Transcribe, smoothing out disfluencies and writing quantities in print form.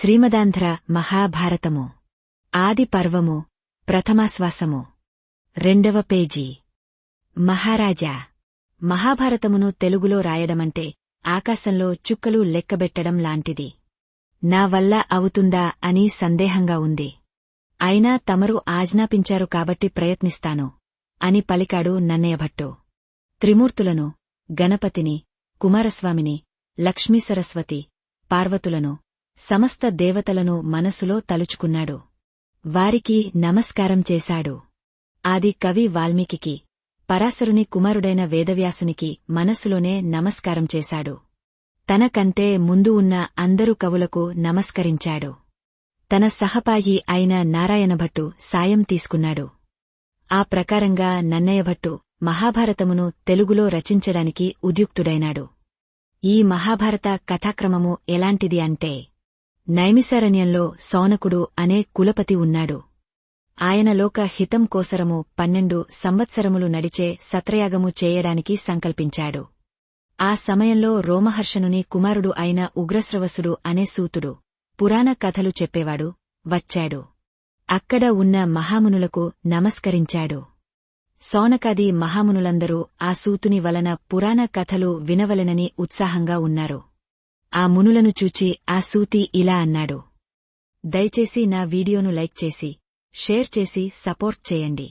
శ్రీమదాంధ్ర మహాభారతము ఆది పర్వము ప్రథమాశ్వాసము 2వ పేజీ. మహారాజా, మహాభారతమును తెలుగులో రాయడమంటే ఆకాశంలో చుక్కలు లెక్కబెట్టడం లాంటిది. నా వల్ల అవుతుందా అని సందేహంగా ఉంది. అయినా తమరు ఆజ్ఞాపించారు కాబట్టి ప్రయత్నిస్తాను అని పలికాడు నన్నయభట్టు. త్రిమూర్తులను, గణపతిని, కుమారస్వామిని, లక్ష్మీసరస్వతి, పార్వతులను, సమస్త దేవతలను మనసులో తలుచుకున్నాడు. వారికి నమస్కారం చేశాడు. ఆది కవి వాల్మీకికి, పరాశరుని కుమారుడైన వేదవ్యాసునికి మనసులోనే నమస్కారం చేశాడు. తనకంటే ముందు ఉన్న అందరు కవులకు నమస్కరించాడు. తన సహపాయి అయిన నారాయణభట్టు సాయం తీసుకున్నాడు. ఆ ప్రకారంగా నన్నయభట్టు మహాభారతమును తెలుగులో రచించడానికి ఉద్యుక్తుడైనాడు. ఈ మహాభారత కథాక్రమము ఎలాంటిది అంటే, నైమిసారణ్యంలో సౌనకుడు అనే కులపతి ఉన్నాడు. ఆయన లోక హితం కోసరము 12 సంవత్సరములు నడిచే సత్రయాగము చేయడానికి సంకల్పించాడు. ఆ సమయంలో రోమహర్షణుని కుమారుడు అయిన ఉగ్రశ్రవసుడు అనే సూతుడు, పురాణ కథలు చెప్పేవాడు, వచ్చాడు. అక్కడ ఉన్న మహామునులకు నమస్కరించాడు. సౌనకాది మహామునులందరూ ఆ సూతుని వలన పురాణ కథలు వినవలెనని ఉత్సాహంగా ఉన్నారు. ఆ మునులను చూచి ఆ సూతి ఇలా అన్నాడు: దయచేసి నా వీడియోను లైక్ చేసి, షేర్ చేసి సపోర్ట్ చేయండి.